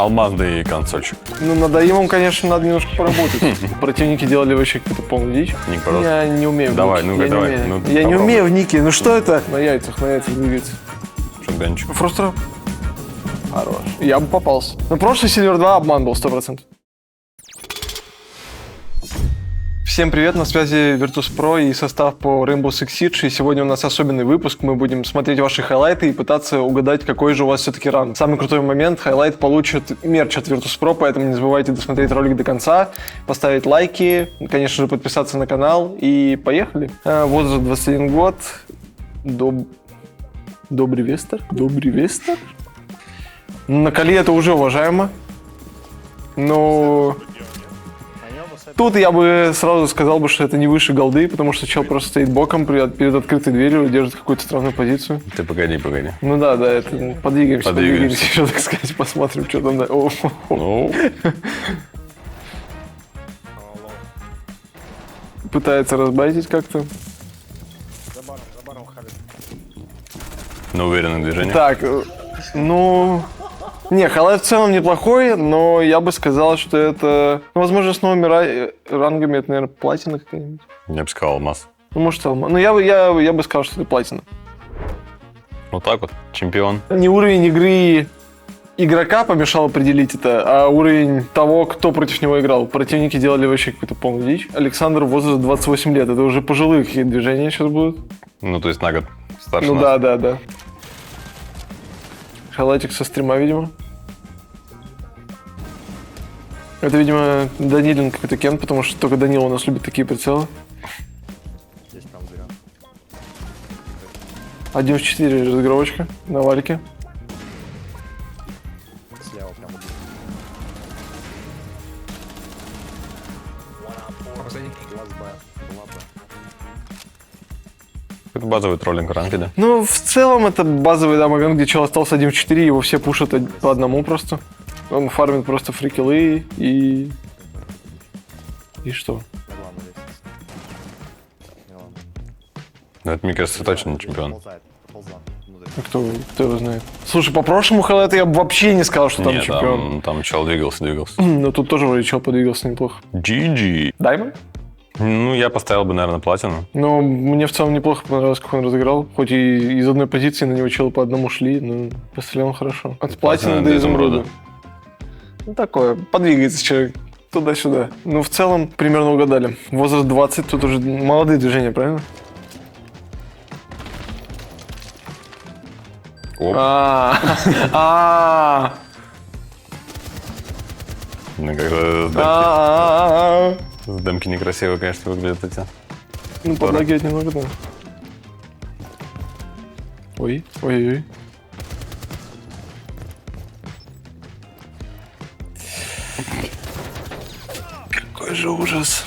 Алмазный консольчик. Ну, над аимом, конечно, надо немножко поработать. Противники делали вообще какую-то полную дичь. Ник, пожалуйста. Я не умею в Давай, ники. ну-ка, Я не давай. умею. Ну, Я не попробуй. умею в ники. Ну что это? На яйцах двигается. Шотганчик. Фрустра. Хорош. Я бы попался. Но прошлый Silver 2 обман был 100%. Всем привет, на связи Virtus.pro и состав по Rainbow Six Siege. И сегодня у нас особенный выпуск. Мы будем смотреть ваши хайлайты и пытаться угадать, какой же у вас все-таки ранг. Самый крутой момент, хайлайт получит мерч от Virtus.pro, поэтому не забывайте досмотреть ролик до конца, поставить лайки, конечно же, подписаться на канал и поехали. Возраст 21 год. Добрый вестер? Добрый вестер? На Кали это уже уважаемо. Но... Тут я бы сразу сказал, что это не выше голды, потому что чел просто стоит боком перед открытой дверью и держит какую-то странную позицию. Ты погоди. Ну да, это подвигаемся, еще, так сказать, посмотрим, что там. Ну, Пытается разбайтить как-то. на уверенное движение. Так, ну... Не, хайлайт в целом неплохой, но я бы сказал, что это... Ну, возможно, с новыми рангами это, наверное, платина какая-нибудь. Я бы сказал алмаз. Ну, может, алмаз. Ну, я бы сказал, что это платина. Вот так вот. Чемпион. Не уровень игры игрока помешал определить это, а уровень того, кто против него играл. Противники делали вообще какую-то полную дичь. Александр, возраст 28 лет. Это уже пожилые какие-то движения сейчас будут. Ну, то есть на год старше Ну нас. да. Хайлайтик со стрима, видимо. Это, видимо, Данилин какой-то кент, потому что только Данил у нас любит такие прицелы. 1.4 разыгровочка на валике. Слева прям. Это базовый троллинг ранги, да? Ну, в целом, это базовый дамаган, где чел остался 1.4, его все пушат по одному просто. Он фармит просто фрикилы и... И что? Ну, это, мне кажется, точно не чемпион. А кто его знает? Слушай, по прошлому хайлайту я бы вообще не сказал, что там Нет, чемпион. там чел двигался. Но тут тоже вроде чел подвигался неплохо. GG. Даймонд? Ну, я поставил бы, наверное, платину. Но мне в целом неплохо понравилось, как он разыграл. Хоть и из одной позиции на него челы по одному шли, но пострелял он хорошо. От платины до изумруда. Ну, такое, подвигается человек туда-сюда. Ну, в целом, примерно угадали. Возраст 20, тут уже молодые движения, правильно? Оп. Ну, как-то с демки некрасиво, конечно, выглядят эти. Ну, подлагивать немного, да. Ой. Какой же ужас.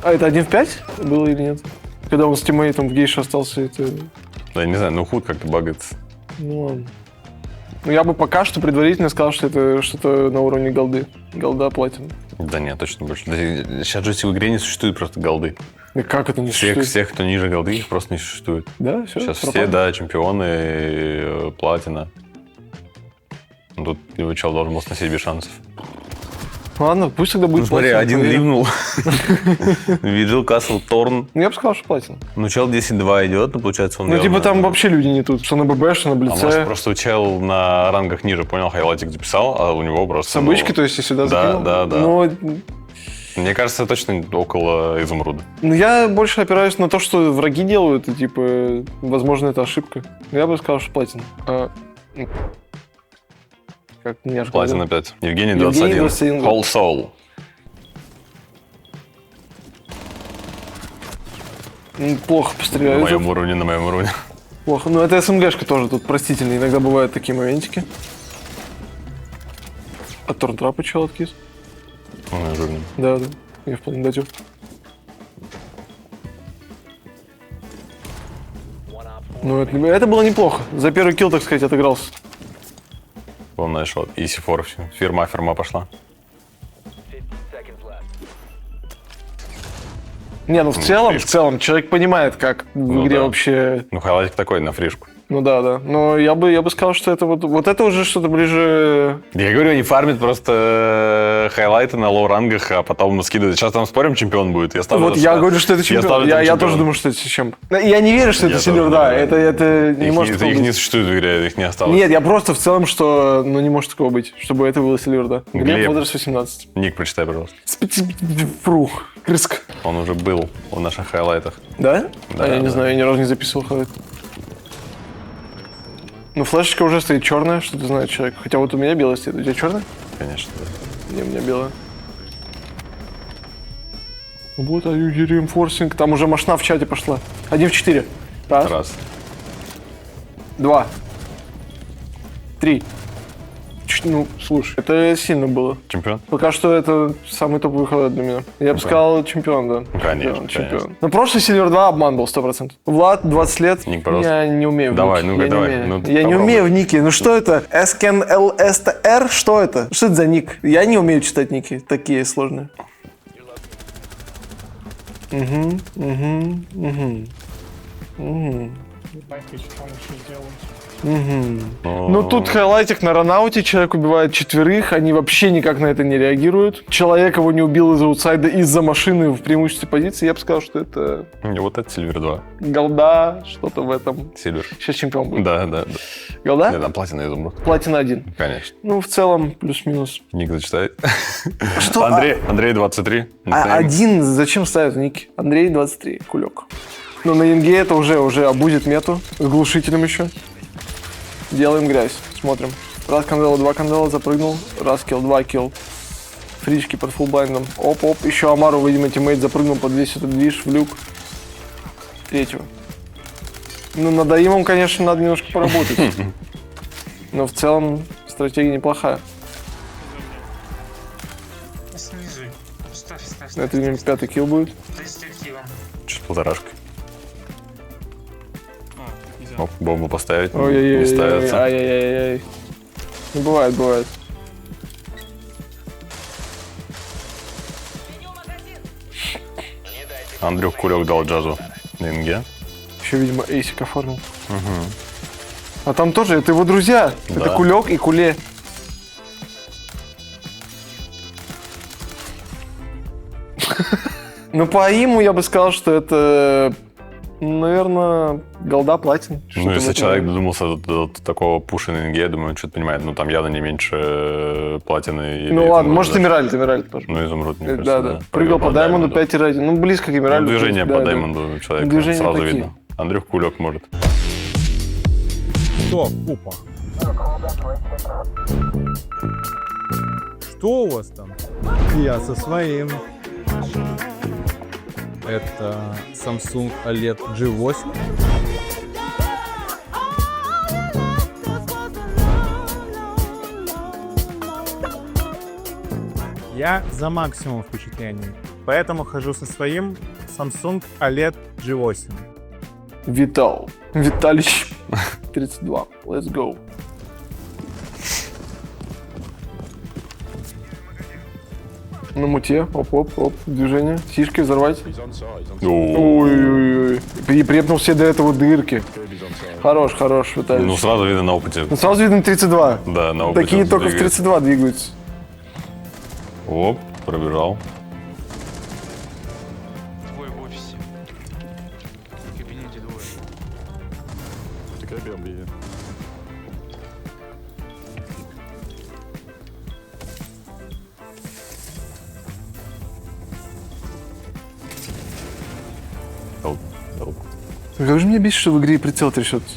А это 1 в 5 было или нет? Когда он с тиммейтом в гейше остался, это... Да, я не знаю, ну худ как-то багается. Ну ладно. Ну я бы пока что предварительно сказал, что это что-то на уровне голды. Голда платина. Да нет, точно больше. Да, сейчас же в игре не существует просто голды. И как это не существует? Всех, кто ниже голды, их просто не существует. Да, все, Сейчас пропало? все, да, чемпионы, платина. Ну, тут его чел должен был сносить без шансов. Ладно, пусть тогда будет Ну смотри, платина, один проверим. ливнул. Виджил, Касл, Торн. Ну я бы сказал, что платина. Ну, чел 10-2 идет, но получается он... Ну типа явно- там вообще люди не тут. Что на ББ, что на А может, Блице. просто чел на рангах ниже, понял, хайлайтик записал, а у него просто... С обычки, то есть, я сюда закинул? Да. Ну, Мне кажется, точно около изумруда. ну, я больше опираюсь на то, что враги делают, и типа, возможно, это ошибка. Я бы сказал, что платина. Как мне аж Платина 5. Евгений Евгений 21. 21. Whole Soul. Плохо На постреляют. моем уровне. Плохо. Ну, это СМГшка тоже тут простительно. Иногда бывают такие моментики. От торнтрапа чел откис. Он жирный. Да. Я вполне датю. Ну, это было неплохо. За первый килл, так сказать, отыгрался. Полный шот. Easy for. Фирма пошла. Не, ну в целом человек понимает, как в игре да. вообще... Ну, хайлайтик такой, на фришку. Ну да. Но я бы сказал, что это вот это уже что-то ближе... Я говорю, они фармят просто хайлайты на лоу-рангах, а потом скидывают. Сейчас там спорим, чемпион будет. Я ставлю Вот я говорю, что это чемпион. Я тоже думаю, что это чемпион. Я не верю, что это Сильвер, да. Это не может такого Их быть. не существует в игре, их не осталось. Нет, я просто в целом, что не может такого быть, чтобы это было Сильвер, да. Глеб, возраст 18. Ник прочитай, пожалуйста. Фу, крыска. Он уже был в наших хайлайтах. Да? Да, Я не да. знаю, я ни разу не записывал хайлайт. Ну, флешечка уже стоит черная, что ты знаешь, человек. Хотя вот у меня белая стоит. У тебя черная? Конечно, да. Не, у меня белая. Вот, реинфорсинг. Там уже машина в чате пошла. 1 в 4. Раз. 2. 3. Ну, слушай, это сильно было. Чемпион? Пока что это самый топовый хайлайт для меня. Я бы сказал чемпион, да. Ну, конечно, Чемпион. конечно. Но прошлый Silver 2 обман был 100%. Влад, 20 лет. Ник, пожалуйста. Я не умею в Давай, ники. ну-ка, Я давай. не умею. Ну, Я не попробуй. умею в ники. Ну что это? SKNLSTR? Что это? Что это за ник? Я не умею читать ники. Такие сложные. Ну тут хайлайтик на ранауте, человек убивает 4, они вообще никак на это не реагируют. Человек его не убил из аутсайда из-за машины в преимуществе позиции. Я бы сказал, что это Не, вот это Сильвер 2. голда, что-то в этом. Сильвер. Сейчас чемпион будет. Да. Голда? Нет, там платина изумруд. Платина 1. Конечно. Ну, в целом, плюс-минус. Ник зачитай. Что? Андрей 23. Один зачем ставят ники? Андрей 23, кулек. Ну, на Янге это уже обузит мету. С глушителем еще. Делаем грязь. Смотрим. Раз кандела, 2 кандела, запрыгнул. Раз килл, 2 килл. Фрички под фуллблайндом. Оп. Еще Амару, видимо, тиммейт запрыгнул под весь этот движ в люк. Третьего. Ну, над Аимом, конечно, надо немножко поработать. Но в целом стратегия неплохая. Снизу. Ставь. Это, видимо, 5-й килл будет. Перспектива. Чуть полторашкой. Оп, бомбу поставить. Не Ой-ой-ой. ставится. Ай-яй-яй. Ну, бывает. Андрюх кулек дал джазу на Инге. Еще, видимо, эйсик оформил. А там тоже, это его друзья. Да. Это Кулек и Куле. Ну, по Аиму я бы сказал, что это, наверное, голда платин. Ну, Что-то в если этом человек роде. додумался до такого пуша на Инге, я думаю, он что-то понимает. Ну, там явно не меньше платины. или Ну ладно, изумруда может, даже. Эмеральд тоже. Ну, изумруд, мне Да, кажется, да. Прыгал по Даймонду 5,1. Ну, близко к Эмеральду. Ну, движение то по есть, да, да. Даймонду человека Движения сразу такие. видно. Андрюх кулек может. Что, купа? Что у вас там? Я со своим. Это Samsung OLED G8. Я за максимум впечатлений, поэтому хожу со своим Samsung OLED G8. Виталич. 32. Let's go. На муте. Оп. Движение. Сишки взорвать. Ой. И препнул все до этого дырки. Хорош, Виталич. Ну, сразу видно на опыте. Ну, сразу видно 32. Да, на опыте. Такие он только в двигается. 32 двигаются. Оп, пробежал. Двое в офисе. В кабинете двое. Оп. Как же меня бесит, что в игре прицел трясется.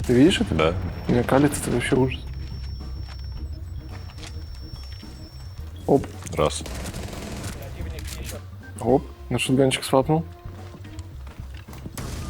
Ты видишь это? Да. Меня калит, это вообще ужас. Оп. Раз. Оп. На шотганчик свапнул.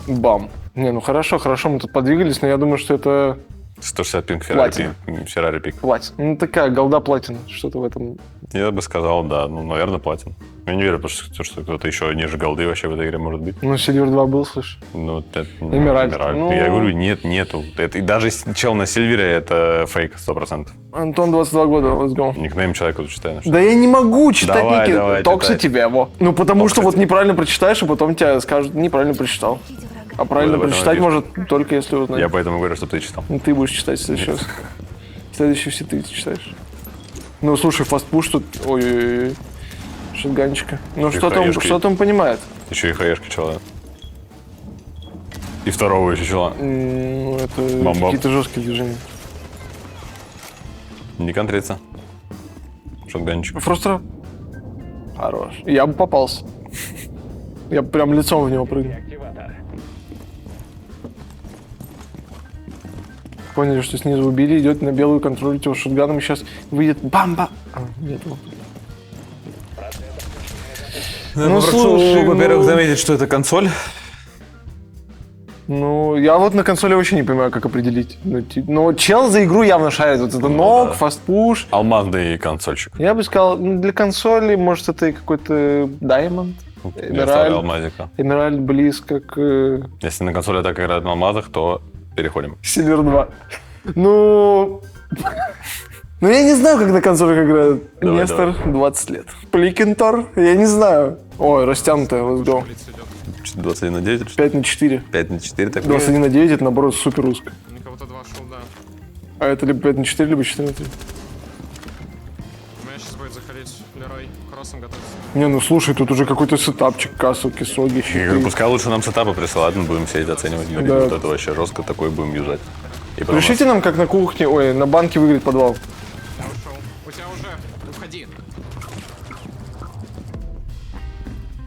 Бам. Не, ну хорошо, мы тут подвигались, но я думаю, что это 160 пинг Платина. Феррари пик. платин. Ну такая голда платина, что-то в этом. Я бы сказал, да. Ну, наверное, платин. Я не верю, потому что кто-то еще ниже голды вообще в этой игре может быть. Ну, Silver 2 был, слышь. Ну, это Эмеральд. Ну- Я говорю, нету. Это, и даже чел на Сильвере это фейк 100%. Антон, 22 года, let's go. Никнейм человека тут читаю. Да я не могу читать Давай, ники. давай, Токса читай. тебе, во. Ну, потому что Токса вот тебе. неправильно прочитаешь, а потом тебя скажут, неправильно прочитал. А правильно Вот об этом прочитать написано. может только если узнать. Я поэтому говорю, чтобы ты читал. Ну, ты будешь читать в следующий раз. Следующий все ты читаешь. Ну, слушай, фастпуш тут... Ой-ой-ой. Шотганчика. Ну, И что-то хаешки. он понимает. Еще и хаешки человек. И второго еще чела. Ну, это Бам-бам. какие-то жесткие движения. Не контрится. Шотганчик. Фрустра. Хорош. Я бы попался. Я бы прям лицом в него прыгнул. Поняли, что снизу убили, идет на белую, контролить его шотганом, и сейчас выйдет бамба. Нет, вот. Ну, слушай, во-первых, ну- заметить, что это консоль. Ну, я вот на консоли вообще не понимаю, как определить. Но чел за игру явно шарит. Вот это ног, да. фастпуш. Алмазный консольчик. Я бы сказал, ну, для консоли, может, это и какой-то Diamond. Я оставлю алмазика. Эмеральд близко к Если на консоли так играют на алмазах, то переходим. Silver 2. Ну... Ну, я не знаю, как на консолях играют. Давай, Нестор, 20 лет. Пликентор, я не знаю. Ой, растянутая, let's go. 21 на 9, 5 на 4. 5 на 4, так 21 на 9, это, наоборот, супер узко. У кого-то 2 шилда. А это либо 5 на 4, либо 4 на 3. У меня сейчас будет заходить Лерой. Кроссом готовится. Не, ну слушай, тут уже какой-то сетапчик, касселки, соги, Я говорю, щиты. пускай лучше нам сетапы присылают, мы будем сидеть оценивать. Говорить, Да. вот это вообще жестко, такое будем юзать. И потом Решите нам, как на кухне, ой, на банке выиграть подвал. Я ушел. У тебя уже. Уходи.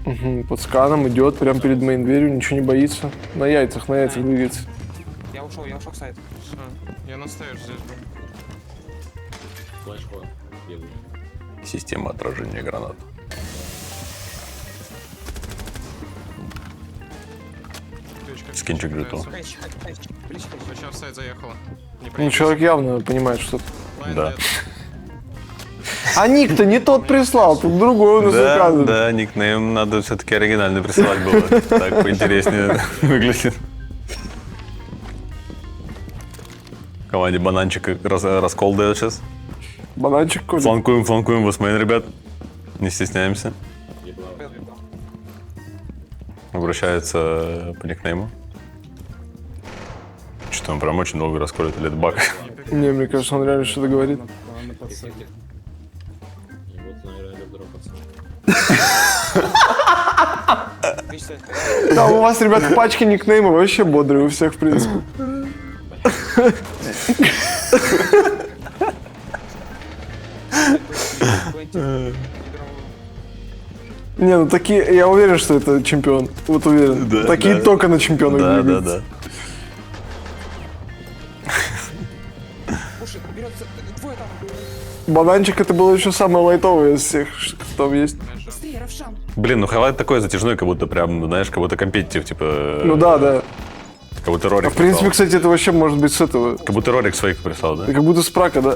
Угу, под сканом идет, прям перед мейн-дверью, ничего не боится. На яйцах двигается. Я ушел в сайт. Всё. Я настаиваю здесь был. система отражения гранат. Ключка. Скинчик джету. Сейчас в сайт заехала. Не Ну, проедешь. человек явно понимает что-то. Лайн Да. дед. А ник-то не тот прислал, тут другой у нас Да, указан. да, никнейм надо все-таки оригинальный присылать было. Так поинтереснее выглядит. В команде бананчик раскол дает сейчас. Бананчик какой-то. Фланкуем вас, мейн, ребят. Не стесняемся. Обращается по никнейму. Что-то он прям очень долго расколет, или это баг. Не, мне кажется, он реально что-то говорит. Да, у вас, ребят, в пачке никнеймы вообще бодрые у всех, в принципе. Не, ну такие, я уверен, что это чемпион. Вот уверен. Да, Такие да. только на чемпионах Да, да, двигаются. да. Слушай, берется двое там. Бананчик это было еще самое лайтовое из всех, что там есть. Быстрее, Равшан. Блин, ну хайлайт такой затяжной, как будто прям, знаешь, как будто компетитив, типа... Ну да, да. Как будто Рорик А в принципе, прислал. кстати, это вообще может быть с этого. Как будто Рорик своих прислал, да? Как будто с прака, да?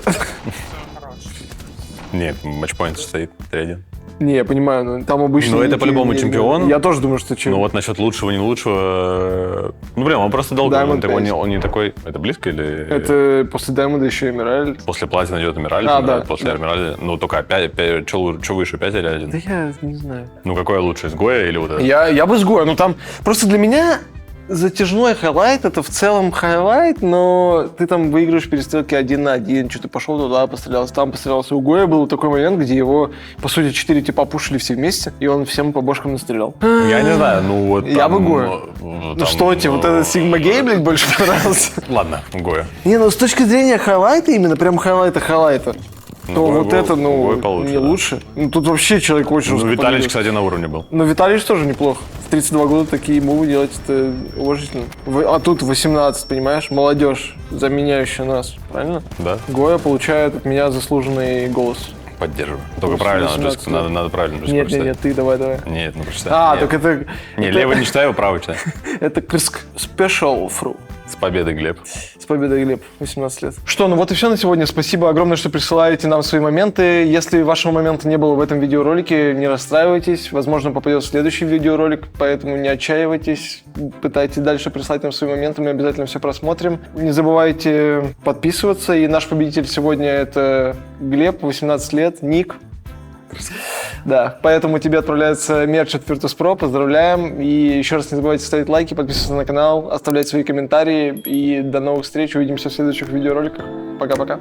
Нет, матчпоинт стоит 3-1. Не, я понимаю, но там обычно... Ну, это ники по-любому не- чемпион. Я тоже думаю, что Ну чемпион. вот насчет лучшего, не лучшего... Ну, блин, он просто долго, Diamond он, такой, 5. он не такой... Это близко или... Это после Даймонда еще Эмеральд. После платина идет Эмеральд, А, Эмеральд, да, после да. Эмеральда... Ну, только опять, что выше, 5 или 1? Да я не знаю. Ну, какое лучше, из Гоя или вот это? Я бы с Гоя, ну там... Просто для меня затяжной хайлайт — это в целом хайлайт, но ты там выигрываешь перестрелки 1 на 1, что ты пошел туда, пострелялся, там пострелялся. У Гоя был такой момент, где его, по сути, 4 типа пушили все вместе, и он всем по бошкам настрелял. Я не знаю, ну вот Я там, бы Гоя. Ну что тебе, вот этот Sigma Gay, блядь, больше понравился? Ладно, Гоя. Не, ну с точки зрения хайлайта, именно прям хайлайта, Ну, то Гой вот был- это, ну, Гой получше, не да. лучше. Ну тут вообще человек очень Ну, жестко Виталич, подвигался. кстати, на уровне был. Но Виталич тоже неплохо. В 32 года такие мувы делать, это уважительно. А тут 18, понимаешь? Молодежь, заменяющая нас, правильно? Да, Гоя получает от меня заслуженный голос. поддерживаю. Только правильно, 18 лет. надо правильно Нет, нет, прочитать. нет, ты давай. Нет, ну прочитай. А, Нет. так это... Не, это- левый не читаю, правый читай. Это Крск Special Fruit. С победой, Глеб. С победой, Глеб, 18 лет. Что, ну вот и все на сегодня. Спасибо огромное, что присылаете нам свои моменты. Если вашего момента не было в этом видеоролике, не расстраивайтесь. Возможно, попадет в следующий видеоролик, поэтому не отчаивайтесь. Пытайтесь дальше прислать нам свои моменты, мы обязательно все просмотрим. Не забывайте подписываться. И наш победитель сегодня — это Глеб, 18 лет, ник. Да, поэтому тебе отправляется мерч от Virtus.pro, поздравляем. И еще раз не забывайте ставить лайки, подписываться на канал, оставлять свои комментарии. И до новых встреч, увидимся в следующих видеороликах. Пока-пока.